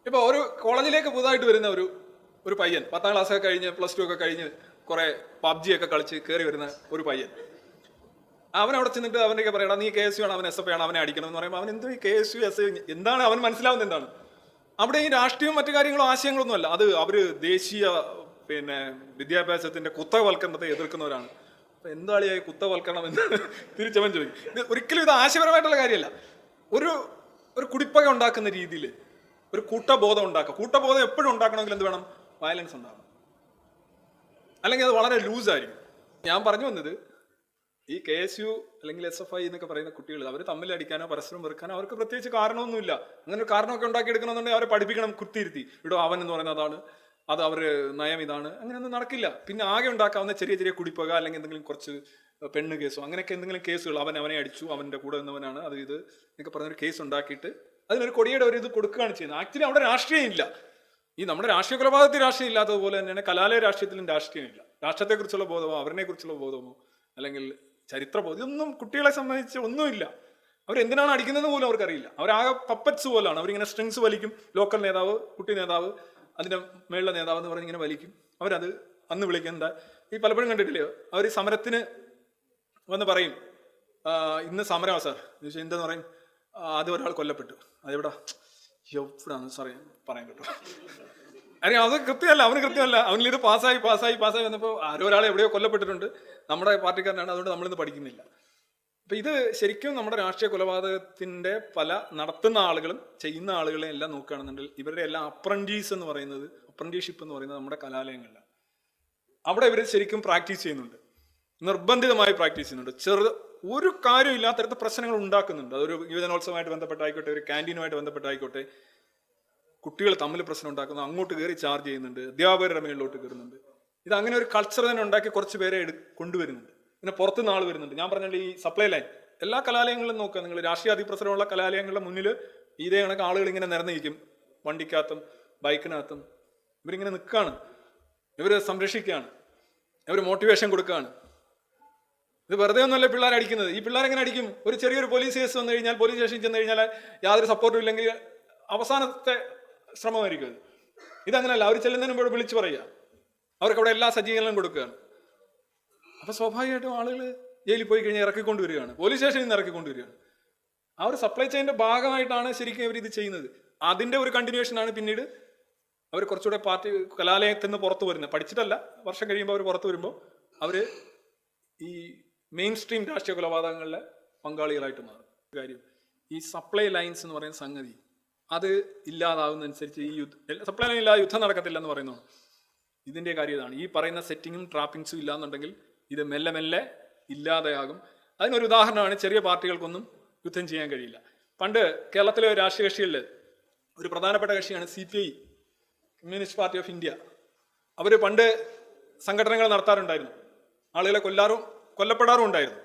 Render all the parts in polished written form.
ഇപ്പോൾ ഒരു കോളേജിലേക്ക് പുതുതായിട്ട് വരുന്ന ഒരു പയ്യൻ 10ാം ക്ലാസ്സൊക്കെ കഴിഞ്ഞ് +2 ഒക്കെ കഴിഞ്ഞ് കുറേ PUBG ഒക്കെ കളിച്ച് കയറി വരുന്ന ഒരു പയ്യൻ, അവൻ അവിടെ ചെന്നിട്ട് അവനൊക്കെ പറയണം നീ KSU ആണ്, അവൻ SFI ആണ്, അവനെ അടിക്കണം എന്ന് പറയുമ്പോൾ അവൻ എന്തോ ഈ KSU SFI എന്താണ് അവൻ മനസ്സിലാവുന്നത് എന്താണ്? അവിടെ ഈ രാഷ്ട്രീയവും മറ്റു കാര്യങ്ങളും ആശയങ്ങളൊന്നും അല്ല, അത് അവർ ദേശീയ വിദ്യാഭ്യാസത്തിന്റെ കുത്തകവൽക്കരണത്തെ എതിർക്കുന്നവരാണ്. അപ്പൊ എന്താളിയായി കുത്തവൽക്കരണം എന്ന് തിരിച്ചവൻ ചോദിക്കും. ഇത് ഒരിക്കലും ഇത് ആശയപരമായിട്ടുള്ള കാര്യമല്ല. ഒരു ഒരു കുടിപ്പക ഉണ്ടാക്കുന്ന രീതിയിൽ ഒരു കൂട്ടബോധം ഉണ്ടാക്കുക. കൂട്ടബോധം എപ്പോഴും ഉണ്ടാക്കണമെങ്കിൽ എന്ത് വേണം? വയലൻസ് ഉണ്ടാകണം, അല്ലെങ്കിൽ അത് വളരെ ലൂസായിരിക്കും. ഞാൻ പറഞ്ഞു വന്നത്, ഈ KSU അല്ലെങ്കിൽ SFI എന്നൊക്കെ പറയുന്ന കുട്ടികൾ അവർ തമ്മിൽ അടിക്കാനോ പരസ്പരം വെറുക്കാനോ അവർക്ക് പ്രത്യേകിച്ച് കാരണമൊന്നുമില്ല. അങ്ങനെ ഒരു കാരണമൊക്കെ ഉണ്ടാക്കിയെടുക്കണമെന്നുണ്ടെങ്കിൽ അവരെ പഠിപ്പിക്കണം, കുത്തിയിരുത്തി ഇവിടെ അവൻ എന്ന് പറയുന്നത് അതാണ്, അത് അവർ നയം ഇതാണ്, അങ്ങനെയൊന്നും നടക്കില്ല. പിന്നെ ആകെ ഉണ്ടാക്കാവുന്ന ചെറിയ ചെറിയ കുടിപ്പക, അല്ലെങ്കിൽ എന്തെങ്കിലും കുറച്ച് പെണ്ണ് കേസോ അങ്ങനെയൊക്കെ എന്തെങ്കിലും കേസുകൾ, അവനെ അടിച്ചു, അവൻ്റെ കൂടെ നിന്നവനാണ് അത് ഇത് എന്നൊക്കെ പറഞ്ഞൊരു കേസ് ഉണ്ടാക്കിയിട്ട് അതിനൊരു കൊടിയുടെ ഒരു ഇത് കൊടുക്കുകയാണ് ചെയ്യുന്നത്. ആക്ച്വലി അവിടെ രാഷ്ട്രീയം ഇല്ല. ഈ നമ്മുടെ രാഷ്ട്രീയ കൊലപാതകത്തിൽ രാഷ്ട്രീയം ഇല്ലാത്തതുപോലെ തന്നെയാണ് കലാലയ രാഷ്ട്രീയത്തിലും രാഷ്ട്രീയമില്ല. രാഷ്ട്രത്തെക്കുറിച്ചുള്ള ബോധമോ അവരിനെക്കുറിച്ചുള്ള ബോധമോ അല്ലെങ്കിൽ ചരിത്രബോധം ഇതൊന്നും കുട്ടികളെ സംബന്ധിച്ച് ഒന്നുമില്ല. അവരെന്തിനാണ് അടിക്കുന്നതെന്ന് പോലും അവർക്കറിയില്ല. അവരാകെ പപ്പറ്റ്സ് പോലാണ്. അവരിങ്ങനെ സ്ട്രിങ്സ് വലിക്കും, ലോക്കൽ നേതാവ്, കുട്ടി നേതാവ്, അതിൻ്റെ മേളിലെ നേതാവ് എന്ന് പറഞ്ഞ് ഇങ്ങനെ വലിക്കും. അവരത് അന്ന് വിളിക്കുന്ന ഈ പലപ്പോഴും കണ്ടിട്ടില്ലയോ, അവർ സമരത്തിന് വന്ന് പറയും ഇന്ന് സമരമാണ് സാർ എന്ന് ചോദിച്ചാൽ എന്തെന്ന് പറയും, അത് ഒരാൾ കൊല്ലപ്പെട്ടു, അതെവിടാ, എവിടാന്ന് സാറേ പറയാൻ കേട്ടോ. അറിയാം, അത് കൃത്യമല്ല, അവന് കൃത്യമല്ല, അവനിൽ ഇത് പാസ്സായി വന്നപ്പോൾ ആരോ ഒരാൾ എവിടെയോ കൊല്ലപ്പെട്ടിട്ടുണ്ട്, നമ്മുടെ പാർട്ടിക്കാരനാണ്, അതുകൊണ്ട് നമ്മളിന്ന് പഠിക്കുന്നില്ല. അപ്പൊ ഇത് ശരിക്കും നമ്മുടെ രാഷ്ട്രീയ കൊലപാതകത്തിന്റെ പല നടത്തുന്ന ആളുകളും ചെയ്യുന്ന ആളുകളെ എല്ലാം നോക്കുകയാണെന്നുണ്ടെങ്കിൽ ഇവരുടെ എല്ലാം അപ്രന്റീഷിപ്പ് എന്ന് പറയുന്നത് നമ്മുടെ കലാലയങ്ങളിലാണ്. അവിടെ ഇവർ ശരിക്കും പ്രാക്ടീസ് ചെയ്യുന്നുണ്ട്, നിർബന്ധിതമായി പ്രാക്ടീസ് ചെയ്യുന്നുണ്ട്. ഒരു കാര്യം ഇല്ലാത്തടത്ത് പ്രശ്നങ്ങൾ ഉണ്ടാക്കുന്നുണ്ട്. അതൊരു യുവജനോത്സവമായിട്ട് ബന്ധപ്പെട്ടായിക്കോട്ടെ, ഒരു ക്യാൻറ്റീനുമായിട്ട് ബന്ധപ്പെട്ടായിക്കോട്ടെ, കുട്ടികൾ തമ്മിൽ പ്രശ്നം ഉണ്ടാക്കുന്നു, അങ്ങോട്ട് കയറി ചാർജ് ചെയ്യുന്നുണ്ട്, അധ്യാപകരുടെ മേളിലോട്ട് കയറുന്നുണ്ട്. ഇത് അങ്ങനെ ഒരു കൾച്ചർ തന്നെ ഉണ്ടാക്കി കുറച്ച് പേരെ കൊണ്ടുവരുന്നുണ്ട്. പിന്നെ പുറത്തുനിന്ന് ആൾ വരുന്നുണ്ട്. ഞാൻ പറഞ്ഞാൽ ഈ സപ്ലൈ ലൈൻ എല്ലാ കലാലയങ്ങളിലും നോക്കുക നിങ്ങൾ, രാഷ്ട്രീയ അതിപ്രസരമുള്ള കലാലയങ്ങളുടെ മുന്നിൽ ഇതേ കണക്ക് ആളുകൾ ഇങ്ങനെ നിരന്നിരിക്കും, വണ്ടിക്കകത്തും ബൈക്കിനകത്തും ഇവരിങ്ങനെ നിൽക്കുകയാണ്, ഇവർ സംരക്ഷിക്കുകയാണ്, ഇവർ മോട്ടിവേഷൻ കൊടുക്കുകയാണ്. ഇത് വെറുതെ ഒന്നുമല്ല പിള്ളേർ അടിക്കുന്നത്. ഈ പിള്ളേരെങ്ങനെ അടിക്കും? ഒരു ചെറിയൊരു പോലീസ് കേസ് വന്നു കഴിഞ്ഞാൽ, പോലീസ് സ്റ്റേഷനിൽ ചെന്ന് കഴിഞ്ഞാൽ യാതൊരു സപ്പോർട്ടും ഇല്ലെങ്കിൽ അവസാനത്തെ ശ്രമമായിരിക്കും അത്. ഇതങ്ങനെയല്ല, അവർ ചെല്ലുന്നതിന് മുമ്പ് വിളിച്ചു പറയുക, അവർക്ക് അവിടെ എല്ലാ സജ്ജീകരണവും കൊടുക്കുകയാണ്. അപ്പൊ സ്വാഭാവികമായിട്ടും ആളുകൾ ജയിലിൽ പോയി കഴിഞ്ഞാൽ ഇറക്കിക്കൊണ്ടുവരികയാണ്, പോലീസ് സ്റ്റേഷനിൽ നിന്ന് ഇറക്കിക്കൊണ്ടുവരികയാണ്. ആ ഒരു സപ്ലൈ ചെയിൻ്റെ ഭാഗമായിട്ടാണ് ശരിക്കും അവർ ഇത് ചെയ്യുന്നത്. അതിന്റെ ഒരു കണ്ടിന്യൂഷനാണ് പിന്നീട് അവർ കുറച്ചുകൂടെ പാർട്ടി കലാലയത്തിൽ നിന്ന് പുറത്തു വരുന്നത്. പഠിച്ചിട്ടല്ല, വർഷം കഴിയുമ്പോൾ അവർ പുറത്തു വരുമ്പോൾ അവർ ഈ മെയിൻ സ്ട്രീം രാഷ്ട്രീയ കൊലപാതകങ്ങളിലെ പങ്കാളികളായിട്ട് മാറും. കാര്യം ഈ സപ്ലൈ ലൈൻസ് എന്ന് പറയുന്ന സംഗതി അത് ഇല്ലാതാവുന്നതനുസരിച്ച് ഈ സപ്ലൈ ലൈൻ ഇല്ലാതെ യുദ്ധം നടക്കത്തില്ല എന്ന് പറയുന്നു. ഇതിന്റെ കാര്യം ഇതാണ്. ഈ പറയുന്ന സെറ്റിങ്ങും ട്രാപ്പിങ്സും ഇല്ലാന്നുണ്ടെങ്കിൽ ഇത് മെല്ലെ മെല്ലെ ഇല്ലാതെയാകും. അതിനൊരു ഉദാഹരണമാണ്, ചെറിയ പാർട്ടികൾക്കൊന്നും യുദ്ധം ചെയ്യാൻ കഴിയില്ല. പണ്ട് കേരളത്തിലെ രാഷ്ട്രീയ കക്ഷികളിൽ ഒരു പ്രധാനപ്പെട്ട കക്ഷിയാണ് CPI, കമ്മ്യൂണിസ്റ്റ് പാർട്ടി ഓഫ് ഇന്ത്യ. അവർ പണ്ട് സംഘടനകൾ നടത്താറുണ്ടായിരുന്നു, ആളുകളെ കൊല്ലപ്പെടാറും ഉണ്ടായിരുന്നു,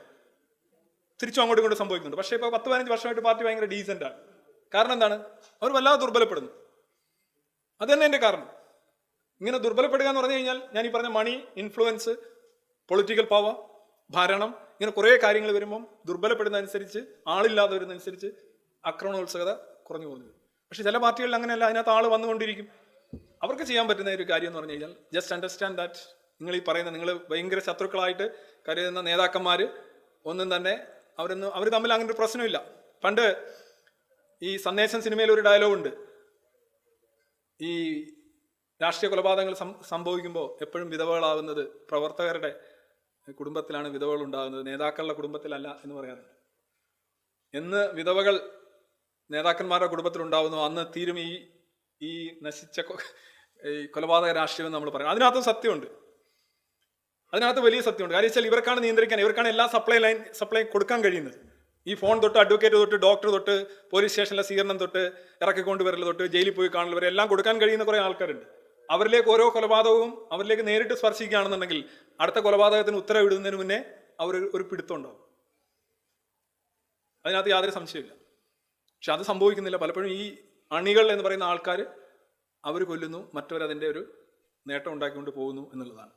തിരിച്ചും അങ്ങോട്ടും ഇങ്ങോട്ടും സംഭവിക്കുന്നുണ്ട്. പക്ഷേ ഇപ്പോൾ 10-15 വർഷമായിട്ട് പാർട്ടി ഭയങ്കര ഡീസൻ്റാണ്. കാരണം എന്താണ്? അവർ വല്ലാതെ ദുർബലപ്പെടുന്നു. അത് തന്നെ എൻ്റെ കാരണം. ഇങ്ങനെ ദുർബലപ്പെടുക എന്ന് പറഞ്ഞു കഴിഞ്ഞാൽ ഞാൻ ഈ പറഞ്ഞ മണി, ഇൻഫ്ലുവൻസ്, പൊളിറ്റിക്കൽ പവർ, ഭരണം, ഇങ്ങനെ കുറേ കാര്യങ്ങൾ വരുമ്പം ദുർബലപ്പെടുന്നതനുസരിച്ച്, ആളില്ലാതെ വരുന്നതനുസരിച്ച് ആക്രമണോത്സുകത കുറഞ്ഞു പോകുന്നത്. പക്ഷെ ചില പാർട്ടികളിൽ അങ്ങനെയല്ല, അതിനകത്ത് ആൾ വന്നുകൊണ്ടിരിക്കും. അവർക്ക് ചെയ്യാൻ പറ്റുന്ന ഒരു കാര്യം എന്ന് പറഞ്ഞു കഴിഞ്ഞാൽ ജസ്റ്റ് അണ്ടർസ്റ്റാൻഡ് ദാറ്റ് നിങ്ങൾ ഈ പറയുന്ന, നിങ്ങൾ ഭയങ്കര ശത്രുക്കളായിട്ട് കരുതുന്ന നേതാക്കന്മാർ ഒന്നും തന്നെ അവർ തമ്മിൽ അങ്ങനെ ഒരു പ്രശ്നമില്ല. പണ്ട് ഈ സന്ദേശം സിനിമയിൽ ഒരു ഡയലോഗുണ്ട്, ഈ രാഷ്ട്രീയ കൊലപാതകങ്ങൾ സംഭവിക്കുമ്പോൾ എപ്പോഴും വിധവകളാവുന്നത് പ്രവർത്തകരുടെ കുടുംബത്തിലാണ് വിധവകൾ ഉണ്ടാകുന്നത്, നേതാക്കളുടെ കുടുംബത്തിലല്ല എന്ന് പറയാറുണ്ട്. എന്ന് വിധവകൾ നേതാക്കന്മാരുടെ കുടുംബത്തിൽ ഉണ്ടാവുന്നു, അന്ന് തീരും ഈ നശിച്ച ഈ കൊലപാതക രാഷ്ട്രീയം നമ്മൾ പറയും. അതിനകത്തും സത്യമുണ്ട്, അതിനകത്ത് വലിയ സത്യമുണ്ട്. കാര്യം വെച്ചാൽ ഇവർക്കാണ് നിയന്ത്രിക്കാൻ, ഇവർക്കാണ് എല്ലാ സപ്ലൈ കൊടുക്കാൻ കഴിയുന്നത്. ഈ ഫോൺ തൊട്ട് അഡ്വക്കേറ്റ് തൊട്ട് ഡോക്ടർ തൊട്ട് പോലീസ് സ്റ്റേഷനിലെ സ്വീകരണം തൊട്ട് ഇറക്കിക്കൊണ്ടുവരൽ തൊട്ട് ജയിലിൽ പോയി കാണൽ വരെ എല്ലാം കൊടുക്കാൻ കഴിയുന്ന കുറേ ആൾക്കാരുണ്ട്. അവരിലേക്ക് ഓരോ കൊലപാതകവും അവരിലേക്ക് നേരിട്ട് സ്പർശിക്കുകയാണെന്നുണ്ടെങ്കിൽ അടുത്ത കൊലപാതകത്തിന് ഉത്തരവിടുന്നതിന് മുന്നേ ഒരു പിടുത്തം ഉണ്ടാവും. അതിനകത്ത് യാതൊരു സംശയമില്ല. പക്ഷെ അത് സംഭവിക്കുന്നില്ല. പലപ്പോഴും ഈ അണികൾ എന്ന് പറയുന്ന ആൾക്കാർ അവർ കൊല്ലുന്നു, മറ്റവരതിൻ്റെ ഒരു നേട്ടം ഉണ്ടാക്കിക്കൊണ്ട് പോകുന്നു എന്നുള്ളതാണ്.